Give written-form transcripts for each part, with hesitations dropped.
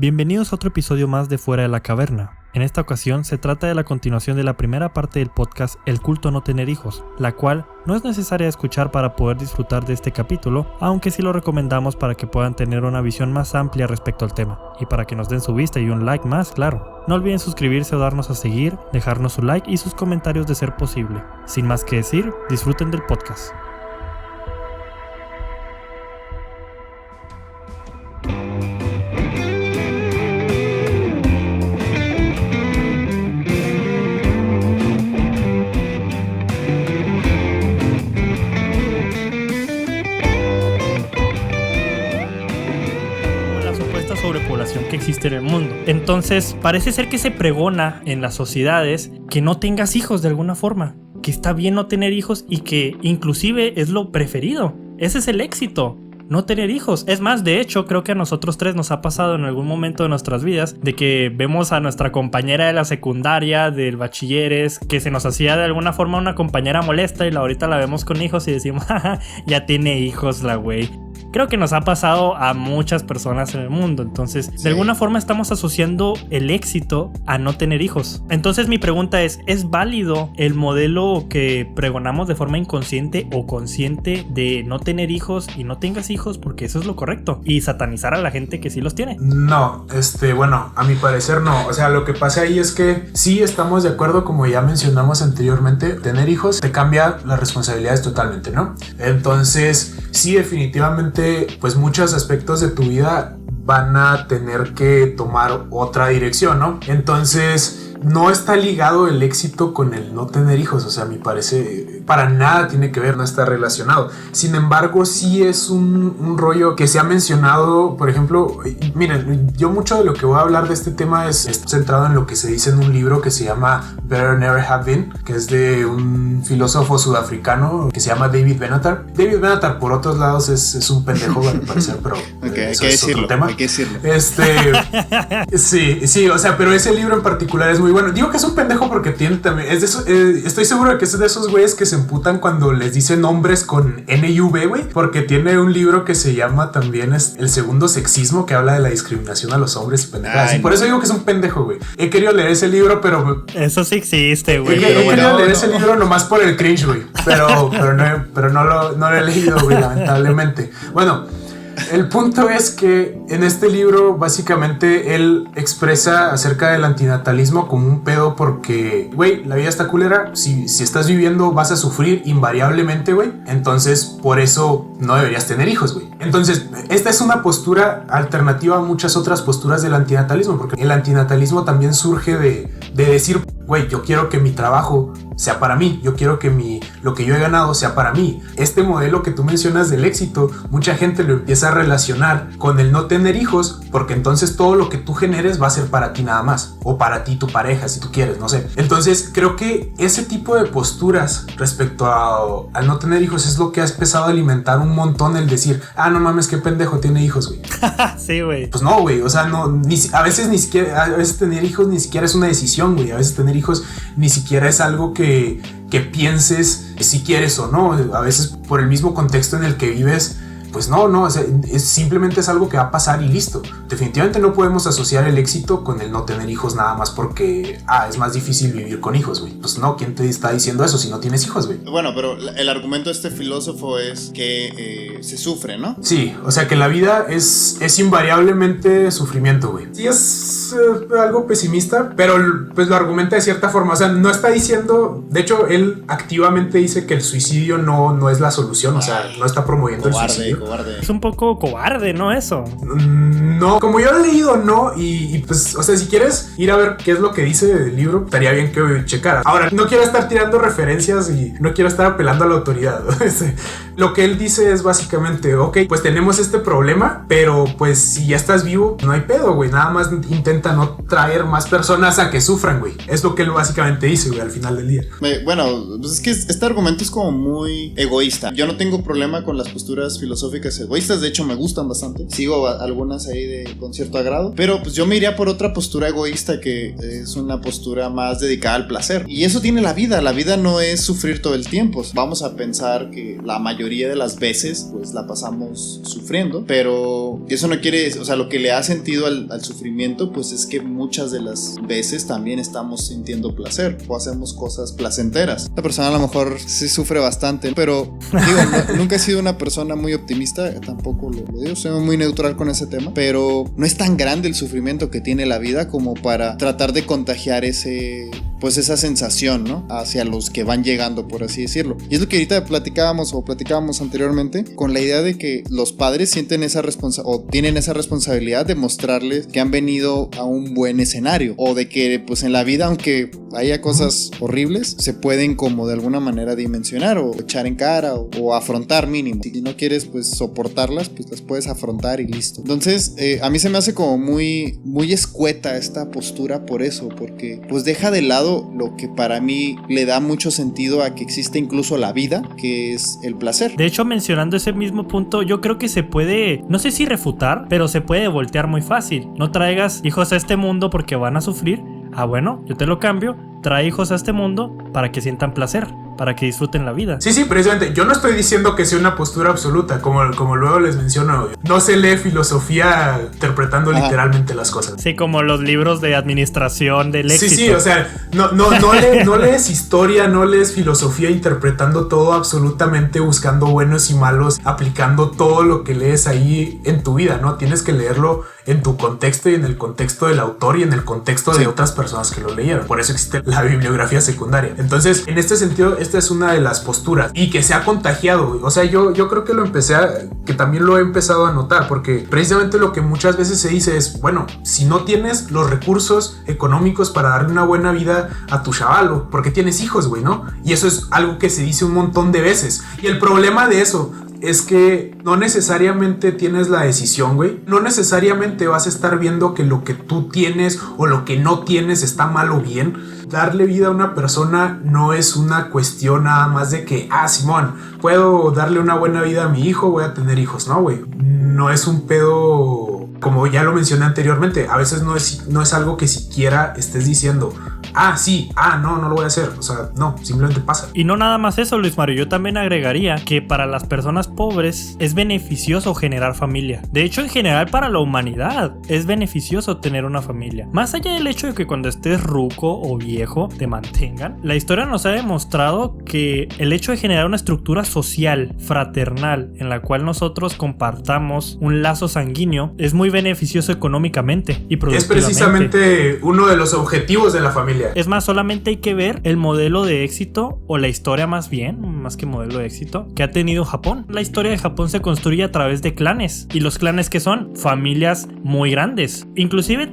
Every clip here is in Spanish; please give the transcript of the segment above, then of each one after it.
Bienvenidos a otro episodio más de Fuera de la Caverna. En esta ocasión se trata de la continuación de la primera parte del podcast El culto a no tener hijos, la cual no es necesaria escuchar para poder disfrutar de este capítulo, aunque sí lo recomendamos para que puedan tener una visión más amplia respecto al tema, y para que nos den su vista y un like más, claro. No olviden suscribirse o darnos a seguir, dejarnos su like y sus comentarios de ser posible. Sin más que decir, disfruten del podcast. Sobrepoblación que existe en el mundo. Entonces, parece ser que se pregona en las sociedades que no tengas hijos de alguna forma, que está bien no tener hijos y que inclusive es lo preferido. Ese es el éxito. No tener hijos. Es más, de hecho, creo que a nosotros tres nos ha pasado en algún momento de nuestras vidas de que vemos a nuestra compañera de la secundaria, del bachilleres, que se nos hacía de alguna forma una compañera molesta y ahorita la vemos con hijos y decimos, jaja, ya tiene hijos la güey. Creo que nos ha pasado a muchas personas en el mundo. Entonces, de alguna forma estamos asociando el éxito a no tener hijos. Entonces, mi pregunta ¿es válido el modelo que pregonamos de forma inconsciente o consciente de no tener hijos y no tengas hijos? Porque eso es lo correcto. Y satanizar a la gente que sí los tiene. No, bueno, a mi parecer no. O sea, lo que pasa ahí es que sí estamos de acuerdo, como ya mencionamos anteriormente, tener hijos te cambia las responsabilidades totalmente, ¿no? Entonces, sí, definitivamente, pues muchos aspectos de tu vida van a tener que tomar otra dirección, ¿no? Entonces, no está ligado el éxito con el no tener hijos, o sea, a mi parecer para nada tiene que ver, no está relacionado. Sin embargo, sí es un rollo que se ha mencionado, por ejemplo, miren, yo mucho de lo que voy a hablar de este tema es centrado en lo que se dice en un libro que se llama Better Never Have Been, que es de un filósofo sudafricano que se llama David Benatar. David Benatar, por otros lados, es un pendejo, a mi parecer, pero okay, eso es otro tema. Hay que decirlo. Sí, o sea, pero ese libro en particular es muy bueno. Digo que es un pendejo porque tiene también, es de eso, estoy seguro de que es de esos güeyes que se emputan cuando les dicen nombres con NUV, güey, porque tiene un libro que se llama también El segundo sexismo, que habla de la discriminación a los hombres y pendejadas. Y por eso digo que es un pendejo, güey. He querido leer ese libro, pero eso sí existe, güey. He querido leer ese libro nomás por el cringe, güey. Pero no lo he leído, güey, lamentablemente. Bueno, el punto es que en este libro básicamente él expresa acerca del antinatalismo como un pedo porque, güey, la vida está culera. Si estás viviendo vas a sufrir invariablemente, güey. Entonces por eso no deberías tener hijos, güey. Entonces esta es una postura alternativa a muchas otras posturas del antinatalismo, porque el antinatalismo también surge de decir, güey, yo quiero que mi trabajo sea para mí, yo quiero que lo que yo he ganado sea para mí. Este modelo que tú mencionas del éxito, mucha gente lo empieza a relacionar con el no tener hijos, porque entonces todo lo que tú generes va a ser para ti nada más, o para ti, tu pareja, si tú quieres, no sé. Entonces creo que ese tipo de posturas respecto al no tener hijos es lo que ha empezado a alimentar un montón el decir, no mames, qué pendejo tiene hijos, güey. Sí, güey. Pues no, güey, o sea, no, a veces tener hijos ni siquiera es una decisión, güey. A veces tener hijos ni siquiera es algo que pienses si quieres o no. A veces por el mismo contexto en el que vives, pues no, o sea, simplemente es algo que va a pasar y listo. Definitivamente no podemos asociar el éxito con el no tener hijos nada más porque es más difícil vivir con hijos, güey. Pues no, ¿quién te está diciendo eso si no tienes hijos, güey? Bueno, pero el argumento de este filósofo es que se sufre, ¿no? Sí, o sea que la vida es invariablemente sufrimiento, güey. Sí, es algo pesimista, pero pues lo argumenta de cierta forma. O sea, no está diciendo, de hecho él activamente dice que el suicidio no es la solución. O sea, no está promoviendo el suicidio. Cobarde. Es un poco cobarde, ¿no? Eso. No, como yo he leído, no. Y pues, o sea, si quieres ir a ver qué es lo que dice el libro, estaría bien que checara. Ahora, no quiero estar tirando referencias y no quiero estar apelando a la autoridad. Lo que él dice es básicamente, ok, pues tenemos este problema, pero pues si ya estás vivo, no hay pedo, güey. Nada más intenta intenta no traer más personas a que sufran, güey. Es lo que él básicamente dice, güey, al final del día. Bueno, pues es que este argumento es como muy egoísta. Yo no tengo problema con las posturas filosóficas egoístas, de hecho me gustan bastante. Sigo algunas ahí con cierto agrado, pero pues yo me iría por otra postura egoísta que es una postura más dedicada al placer. Y eso tiene la vida no es sufrir todo el tiempo. Vamos a pensar que la mayoría de las veces pues la pasamos sufriendo, pero eso no quiere, o sea, lo que le da sentido al sufrimiento pues es que muchas de las veces también estamos sintiendo placer o hacemos cosas placenteras. La persona a lo mejor sí sufre bastante, pero digo, nunca he sido una persona muy optimista, tampoco lo digo, soy muy neutral con ese tema, pero no es tan grande el sufrimiento que tiene la vida como para tratar de contagiar esa sensación, ¿no? Hacia los que van llegando, por así decirlo. Y es lo que ahorita platicábamos anteriormente, con la idea de que los padres sienten tienen esa responsabilidad de mostrarles que han venido a un buen escenario, o de que pues en la vida, aunque haya cosas horribles, se pueden como de alguna manera dimensionar o echar en cara o afrontar mínimo. Si no quieres pues soportarlas, pues las puedes afrontar y listo. Entonces a mí se me hace como muy, muy escueta esta postura por eso, porque pues deja de lado lo que para mí le da mucho sentido a que existe incluso la vida, que es el placer. De hecho, mencionando ese mismo punto, yo creo que se puede, no sé si refutar, pero se puede voltear muy fácil. No traigas hijos a este mundo porque van a sufrir. Ah, bueno, yo te lo cambio. Trae hijos a este mundo para que sientan placer, para que disfruten la vida. Sí, precisamente. Yo no estoy diciendo que sea una postura absoluta, como luego les menciono. No se lee filosofía interpretando literalmente las cosas. Sí, como los libros de administración del éxito. Sí, o sea, no lees historia, no lees filosofía interpretando todo absolutamente, buscando buenos y malos, aplicando todo lo que lees ahí en tu vida, ¿no? Tienes que leerlo en tu contexto y en el contexto del autor y en el contexto de otras personas que lo leyeron. Por eso existe la bibliografía secundaria. Entonces, en este sentido, esta es una de las posturas y que se ha contagiado. O sea, yo creo que que también lo he empezado a notar, porque precisamente lo que muchas veces se dice es, bueno, si no tienes los recursos económicos para darle una buena vida a tu chavalo, porque tienes hijos, güey, ¿no? Y eso es algo que se dice un montón de veces. Y el problema de eso es que no necesariamente tienes la decisión, güey. No necesariamente vas a estar viendo que lo que tú tienes o lo que no tienes está mal o bien. Darle vida a una persona no es una cuestión nada más de que, Simón, puedo darle una buena vida a mi hijo, voy a tener hijos, ¿no, güey? No es un pedo, como ya lo mencioné anteriormente, a veces no es algo que siquiera estés diciendo, no lo voy a hacer. O sea, no, simplemente pasa. Y no nada más eso, Luis Mario, yo también agregaría que para las personas pobres es beneficioso generar familia. De hecho, en general para la humanidad es beneficioso tener una familia. Más allá del hecho de que cuando estés ruco o viejo te mantengan, la historia nos ha demostrado que el hecho de generar una estructura social, fraternal, en la cual nosotros compartamos un lazo sanguíneo, es muy beneficioso económicamente y productivamente. Es precisamente uno de los objetivos de la familia. Es más, solamente hay que ver el modelo de éxito, o la historia más bien, más que modelo de éxito, que ha tenido Japón. La historia de Japón se construye a través de clanes. ¿Y los clanes qué son? Familias muy grandes. Inclusive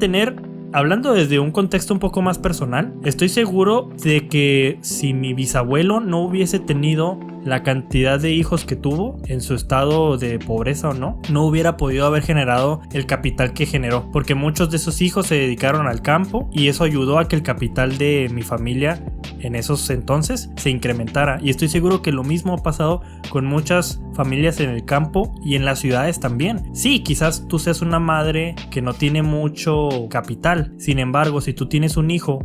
hablando desde un contexto un poco más personal, estoy seguro de que si mi bisabuelo no hubiese tenido la cantidad de hijos que tuvo, en su estado de pobreza o no hubiera podido haber generado el capital que generó, porque muchos de esos hijos se dedicaron al campo y eso ayudó a que el capital de mi familia en esos entonces se incrementara. Y estoy seguro que lo mismo ha pasado con muchas familias en el campo y en las ciudades también. Sí, quizás tú seas una madre que no tiene mucho capital, sin embargo, si tú tienes un hijo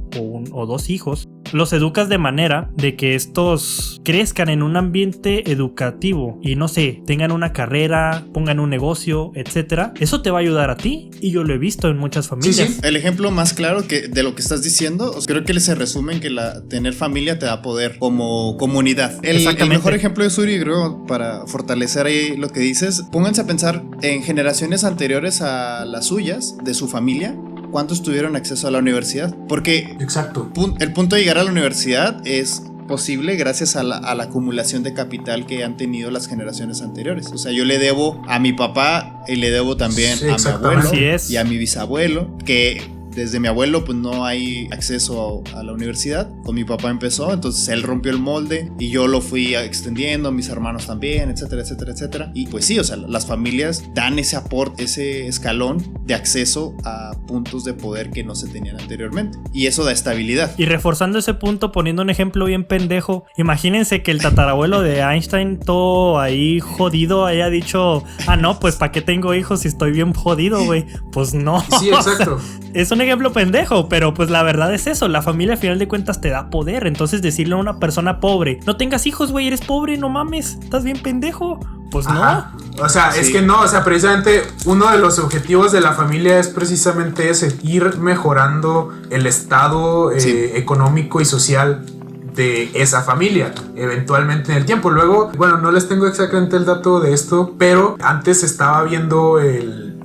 o dos hijos, los educas de manera de que estos crezcan en un ambiente educativo y no sé, tengan una carrera, pongan un negocio, etcétera. Eso te va a ayudar a ti y yo lo he visto en muchas familias. Sí. El ejemplo más claro de lo que estás diciendo, creo que se resume en que tener familia te da poder como comunidad. El mejor ejemplo de Suri, creo, para fortalecer ahí lo que dices, pónganse a pensar en generaciones anteriores a las suyas, de su familia. ¿Cuántos tuvieron acceso a la universidad? Porque exacto, el punto de llegar a la universidad es posible gracias a la acumulación de capital que han tenido las generaciones anteriores. O sea, yo le debo a mi papá y le debo también a mi abuelo y a mi bisabuelo, que desde mi abuelo pues no hay acceso a la universidad. Con mi papá empezó, entonces él rompió el molde y yo lo fui extendiendo, mis hermanos también, etcétera, etcétera, etcétera. Y pues sí, o sea, las familias dan ese aporte, ese escalón de acceso a puntos de poder que no se tenían anteriormente. Y eso da estabilidad. Y reforzando ese punto, poniendo un ejemplo bien pendejo, imagínense que el tatarabuelo de Einstein, todo ahí jodido, haya dicho, no, pues ¿para qué tengo hijos si estoy bien jodido, güey? Pues no. Sí, exacto. Es un ejemplo pendejo, pero pues la verdad es eso, la familia al final de cuentas te da poder. Entonces decirle a una persona pobre, no tengas hijos, güey, eres pobre, no mames, estás bien pendejo. Pues Ajá. no. O sea, sí. Es que no, o sea, precisamente uno de los objetivos de la familia es precisamente ese, ir mejorando el estado económico y social de esa familia, eventualmente en el tiempo. Luego, bueno, no les tengo exactamente el dato de esto, pero antes estaba viendo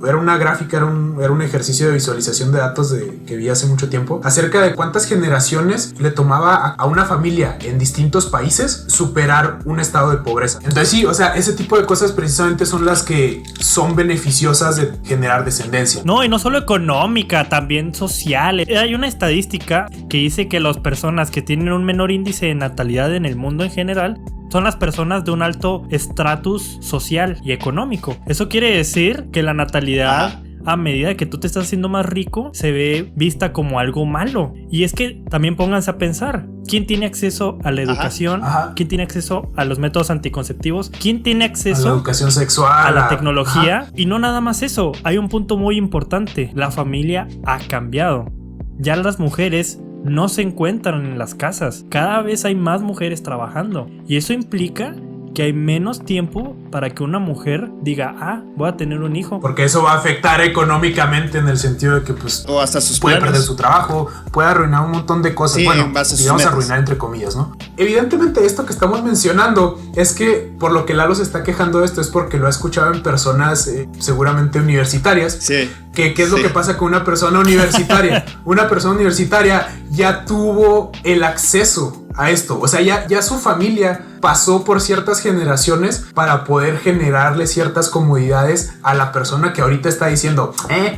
era una gráfica, era un ejercicio de visualización de datos que vi hace mucho tiempo, acerca de cuántas generaciones le tomaba a una familia en distintos países superar un estado de pobreza. Entonces sí, o sea, ese tipo de cosas precisamente son las que son beneficiosas de generar descendencia. No, y no solo económica, también social. Hay una estadística que dice que las personas que tienen un menor índice de natalidad en el mundo en general son las personas de un alto estatus social y económico. Eso quiere decir que la natalidad, a medida que tú te estás haciendo más rico, se ve vista como algo malo. Y es que también pónganse a pensar, ¿quién tiene acceso a la educación? ¿Quién tiene acceso a los métodos anticonceptivos? ¿Quién tiene acceso a la educación sexual? A la tecnología. Y no nada más eso, hay un punto muy importante, la familia ha cambiado. Ya las mujeres no se encuentran en las casas. Cada vez hay más mujeres trabajando. Y eso implica que hay menos tiempo para que una mujer diga, voy a tener un hijo. Porque eso va a afectar económicamente en el sentido de que pues o hasta sus puede planes. Perder su trabajo, puede arruinar un montón de cosas. Sí, bueno, digamos arruinar entre comillas, ¿no? Evidentemente esto que estamos mencionando es que por lo que Lalo se está quejando de esto es porque lo ha escuchado en personas seguramente universitarias. Sí. ¿Qué es lo que pasa con una persona universitaria? Una persona universitaria ya tuvo el acceso a esto. O sea, ya su familia pasó por ciertas generaciones para poder generarle ciertas comodidades a la persona que ahorita está diciendo,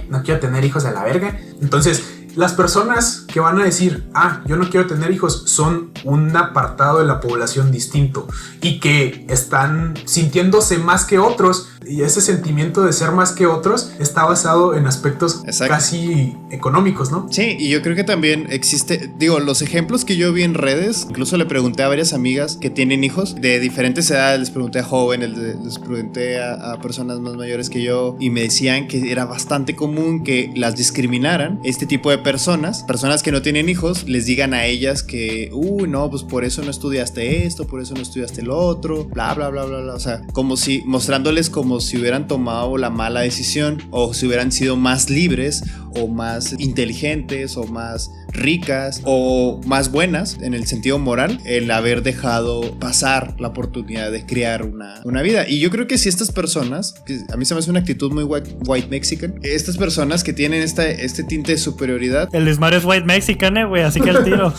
no quiero tener hijos a la verga. Entonces, las personas que van a decir, yo no quiero tener hijos, son un apartado de la población distinto y que están sintiéndose más que otros. Y ese sentimiento de ser más que otros está basado en aspectos casi económicos, ¿no? Sí, y yo creo que también existe, los ejemplos que yo vi en redes, incluso le pregunté a varias amigas que tienen hijos de diferentes edades, les pregunté a jóvenes, les pregunté a personas más mayores que yo, y me decían que era bastante común que las discriminaran, este tipo de personas que no tienen hijos, les digan a ellas que, no, pues por eso no estudiaste esto, por eso no estudiaste lo otro, bla, bla, bla, bla, bla, o sea, como si, mostrándoles como si hubieran tomado la mala decisión o si hubieran sido más libres o más inteligentes o más ricas o más buenas en el sentido moral el haber dejado pasar la oportunidad de crear una vida. Y yo creo que si estas personas, que a mí se me hace una actitud muy white mexican, estas personas que tienen este tinte de superioridad, el desmadre es white mexican, güey, así que el tiro.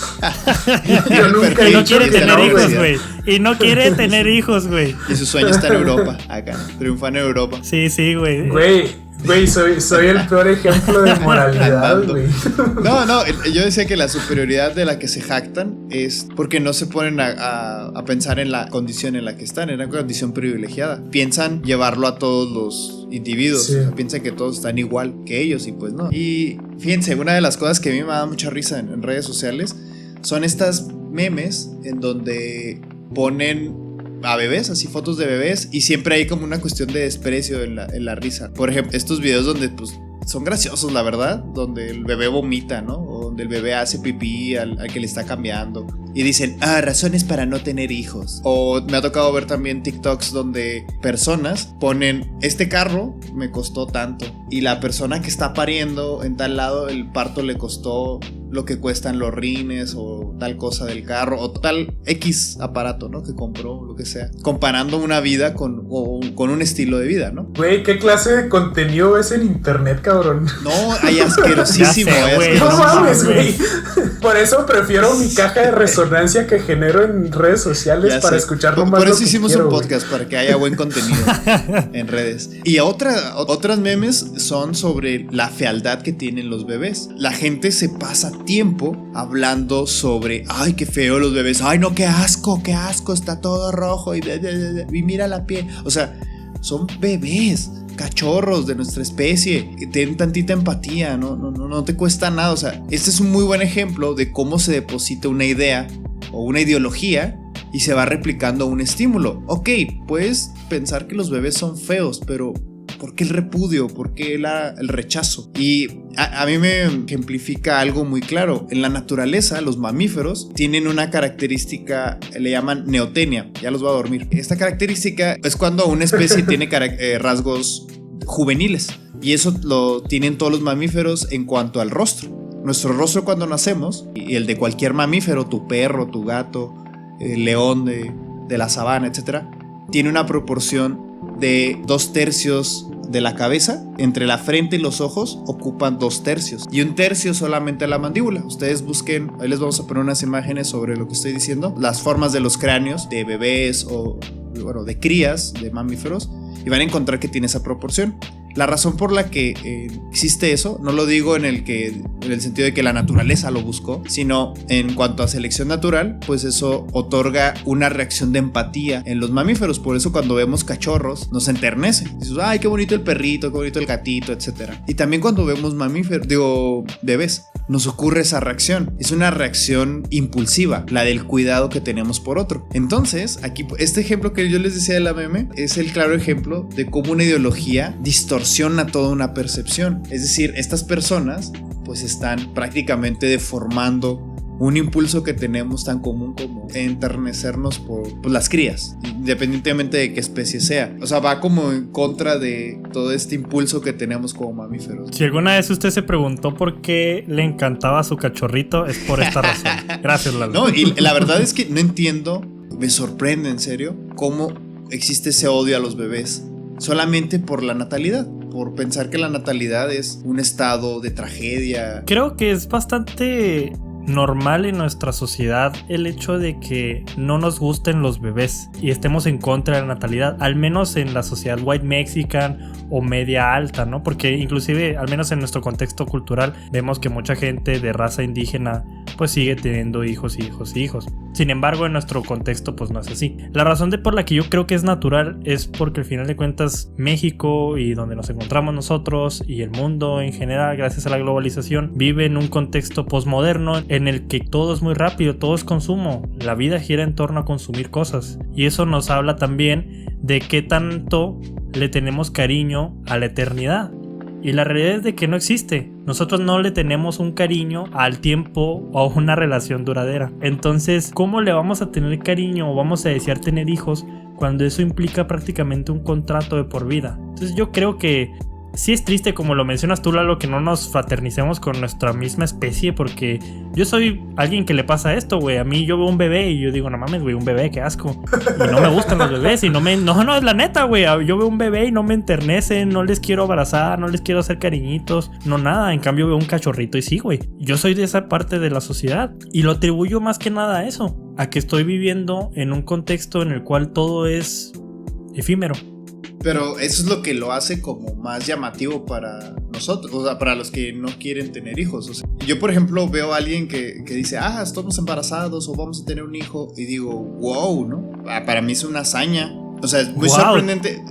Yo nunca y no quiere tener hijos, güey. Y no quiere tener hijos, güey. Y su sueño está en Europa, acá, triunfa en Europa. Sí, güey. Güey, soy el peor ejemplo de moralidad, güey. No, yo decía que la superioridad de la que se jactan es porque no se ponen a pensar en la condición en la que están, en una condición privilegiada. Piensan llevarlo a todos los individuos, sí. O sea, piensan que todos están igual que ellos y pues no. Y fíjense, una de las cosas que a mí me da mucha risa en redes sociales son estas memes en donde ponen a bebés, así fotos de bebés, y siempre hay como una cuestión de desprecio en la risa. Por ejemplo, estos videos donde pues son graciosos, la verdad, donde el bebé vomita, ¿no? O donde el bebé hace pipí al que le está cambiando. Y dicen, razones para no tener hijos. O me ha tocado ver también TikToks donde personas ponen, este carro me costó tanto. Y la persona que está pariendo en tal lado, el parto le costó lo que cuestan los rines o tal cosa del carro o tal X aparato, ¿no? Que compró, lo que sea. Comparando una vida con o con un estilo de vida, ¿no? Güey, ¿qué clase de contenido ves en internet, cabrón? No, hay asquerosísimo. Ya sé, güey, No mames, güey. güey. Por eso prefiero mi caja de resonancia que genero en redes sociales Ya para sé. escucharlo más. Por lo eso que hicimos quiero, un güey. podcast, para que haya buen contenido en redes. Y otras memes son sobre la fealdad que tienen los bebés. La gente se pasa tiempo hablando sobre, ay, qué feo los bebés, ay, no, qué asco, está todo rojo y mira la piel. O sea, son bebés, cachorros de nuestra especie, que tienen tantita empatía, no te cuesta nada. O sea, este es un muy buen ejemplo de cómo se deposita una idea o una ideología y se va replicando un estímulo. Ok, puedes pensar que los bebés son feos, pero ¿por qué el repudio? ¿Por qué el rechazo? Y a mí me ejemplifica algo muy claro. En la naturaleza, los mamíferos tienen una característica, le llaman neotenia. Ya los voy a dormir. Esta característica es cuando una especie tiene rasgos juveniles. Y eso lo tienen todos los mamíferos en cuanto al rostro. Nuestro rostro cuando nacemos, y el de cualquier mamífero, tu perro, tu gato, el león de la sabana, etc., tiene una proporción de 2/3 de la cabeza. Entre la frente y los ojos ocupan 2/3 y 1/3 solamente la mandíbula. Ustedes busquen, ahí les vamos a poner unas imágenes sobre lo que estoy diciendo, las formas de los cráneos de bebés o bueno, de crías de mamíferos, y van a encontrar que tiene esa proporción. La razón por la que existe eso, no lo digo en el sentido de que la naturaleza lo buscó, sino en cuanto a selección natural, pues eso otorga una reacción de empatía en los mamíferos. Por eso cuando vemos cachorros nos enternece. Dices, ay, qué bonito el perrito, qué bonito el gatito, etc. Y también cuando vemos bebés, nos ocurre esa reacción. Es una reacción impulsiva, la del cuidado que tenemos por otro. Entonces, aquí este ejemplo que yo les decía de la meme es el claro ejemplo de cómo una ideología distorsiona toda una percepción. Es decir, estas personas pues están prácticamente deformando un impulso que tenemos tan común como enternecernos por las crías, independientemente de qué especie sea. O sea, va como en contra de todo este impulso que tenemos como mamíferos. Si alguna vez usted se preguntó por qué le encantaba su cachorrito, es por esta razón. Gracias, Lalo. No, y la verdad es que no entiendo, me sorprende en serio, cómo existe ese odio a los bebés solamente por la natalidad, por pensar que la natalidad es un estado de tragedia. Creo que es bastante normal en nuestra sociedad el hecho de que no nos gusten los bebés y estemos en contra de la natalidad, al menos en la sociedad white mexican o media alta, ¿no? Porque inclusive, al menos en nuestro contexto cultural, vemos que mucha gente de raza indígena pues sigue teniendo hijos y hijos y hijos. Sin embargo, en nuestro contexto pues no es así. La razón por la que yo creo que es natural es porque al final de cuentas México y donde nos encontramos nosotros y el mundo en general, gracias a la globalización, vive en un contexto posmoderno en el que todo es muy rápido, todo es consumo. La vida gira en torno a consumir cosas. Y eso nos habla también de qué tanto le tenemos cariño a la eternidad. Y la realidad es de que no existe. Nosotros no le tenemos un cariño al tiempo o a una relación duradera. Entonces, ¿cómo le vamos a tener cariño o vamos a desear tener hijos cuando eso implica prácticamente un contrato de por vida? Entonces yo creo que sí es triste, como lo mencionas tú, Lalo, que no nos fraternicemos con nuestra misma especie, porque yo soy alguien que le pasa esto, güey. A mí yo veo un bebé y yo digo, no mames, güey, un bebé, qué asco. Y no me gustan los bebés y no, es la neta, güey. Yo veo un bebé y no me enternecen, no les quiero abrazar, no les quiero hacer cariñitos, no nada. En cambio veo un cachorrito y sí, güey. Yo soy de esa parte de la sociedad y lo atribuyo más que nada a eso, a que estoy viviendo en un contexto en el cual todo es efímero. Pero eso es lo que lo hace como más llamativo para nosotros, o sea, para los que no quieren tener hijos. O sea, yo, por ejemplo, veo a alguien que dice, estamos embarazados o vamos a tener un hijo, y digo, wow, ¿no? Para mí es una hazaña. O sea, es muy sorprendente.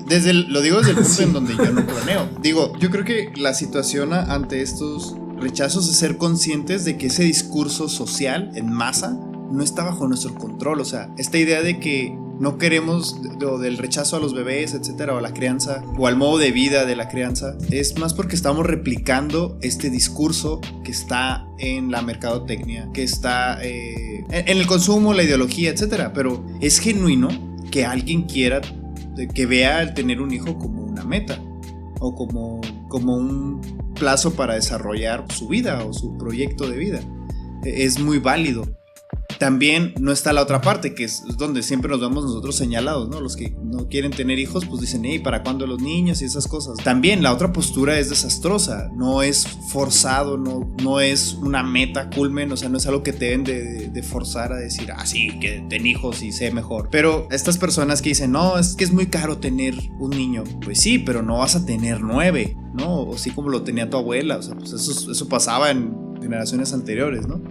Lo digo desde el punto en donde yo no planeo. Digo, yo creo que la situación ante estos rechazos es ser conscientes de que ese discurso social en masa no está bajo nuestro control. O sea, esta idea de que no queremos, del rechazo a los bebés, etcétera, o a la crianza, o al modo de vida de la crianza, es más porque estamos replicando este discurso que está en la mercadotecnia, que está en el consumo, la ideología, etcétera. Pero es genuino que alguien quiera, que vea el tener un hijo como una meta, o como un plazo para desarrollar su vida o su proyecto de vida. Es muy válido. también no está la otra parte, que es donde siempre nos vemos nosotros señalados, ¿no? Los que no quieren tener hijos, pues dicen, hey, ¿para cuándo los niños? Y esas cosas. También la otra postura es desastrosa, no es forzado, no es una meta culmen, o sea, no es algo que te deben de forzar a decir, sí, que ten hijos y sé mejor. Pero estas personas que dicen, no, es que es muy caro tener un niño, pues sí, pero no vas a tener 9, ¿no? O sí como lo tenía tu abuela, o sea, pues eso pasaba en generaciones anteriores, ¿no?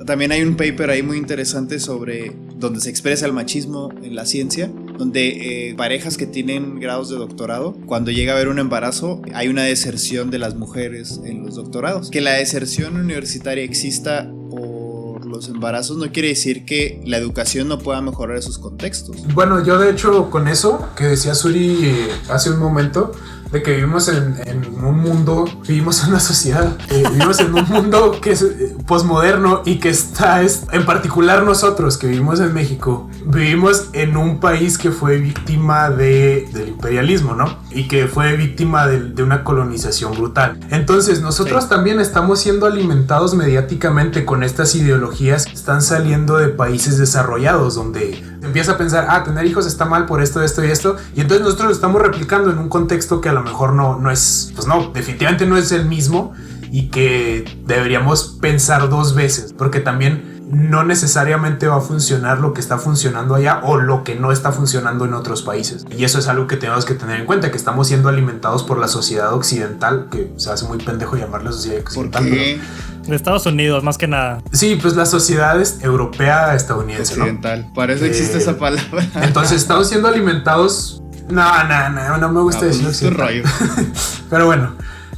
También hay un paper ahí muy interesante sobre donde se expresa el machismo en la ciencia, donde parejas que tienen grados de doctorado, cuando llega a haber un embarazo, hay una deserción de las mujeres en los doctorados. Que la deserción universitaria exista por los embarazos no quiere decir que la educación no pueda mejorar esos contextos. Bueno, yo de hecho con eso que decía Suri hace un momento, de que vivimos en un mundo, vivimos en una sociedad, vivimos en un mundo que es posmoderno y que está, en particular nosotros que vivimos en México, vivimos en un país que fue víctima del imperialismo, ¿no? Y que fue víctima de una colonización brutal. Entonces nosotros también estamos siendo alimentados mediáticamente con estas ideologías que están saliendo de países desarrollados, donde empieza a pensar, tener hijos está mal por esto, esto y esto, y entonces nosotros lo estamos replicando en un contexto que a lo mejor no es, pues no, definitivamente no es el mismo, y que deberíamos pensar 2 veces, porque también no necesariamente va a funcionar lo que está funcionando allá o lo que no está funcionando en otros países. Y eso es algo que tenemos que tener en cuenta, que estamos siendo alimentados por la sociedad occidental, que se hace muy pendejo llamarla sociedad occidental. ¿Por qué? De Estados Unidos, más que nada. Sí, pues la sociedad es europea, estadounidense, occidental, ¿no? Para eso existe esa palabra. Entonces estamos siendo alimentados... No me gusta decir occidental. Pero bueno,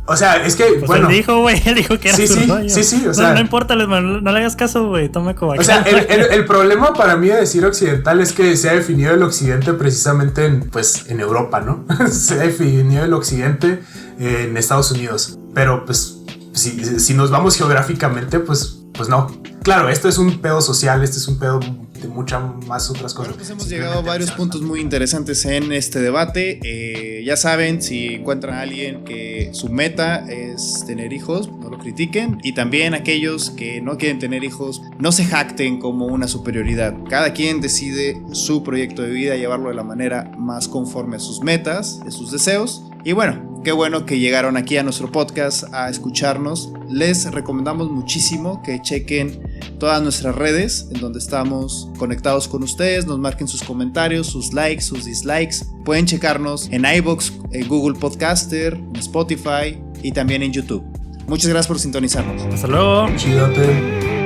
o sea, es que, pues bueno... Él dijo que era su rollo. Sí, o sea... No importa, no le hagas caso, güey, toma Covax. O sea, el problema para mí de decir occidental es que se ha definido el occidente precisamente en Europa, ¿no? Se ha definido el occidente en Estados Unidos. Pero, pues, si nos vamos geográficamente, pues no. Claro, esto es un pedo social, este es un pedo de muchas más otras cosas. Bueno, pues hemos llegado a varios puntos muy interesantes en este debate. Ya saben, si encuentran a alguien que su meta es tener hijos, no lo critiquen. Y también aquellos que no quieren tener hijos, no se jacten como una superioridad. Cada quien decide su proyecto de vida, llevarlo de la manera más conforme a sus metas, a sus deseos. Y bueno, qué bueno que llegaron aquí a nuestro podcast a escucharnos. Les recomendamos muchísimo que chequen todas nuestras redes en donde estamos conectados con ustedes, nos marquen sus comentarios, sus likes, sus dislikes. Pueden checarnos en iVoox, en Google Podcaster, en Spotify y también en YouTube. Muchas gracias por sintonizarnos. Hasta luego. Chidote.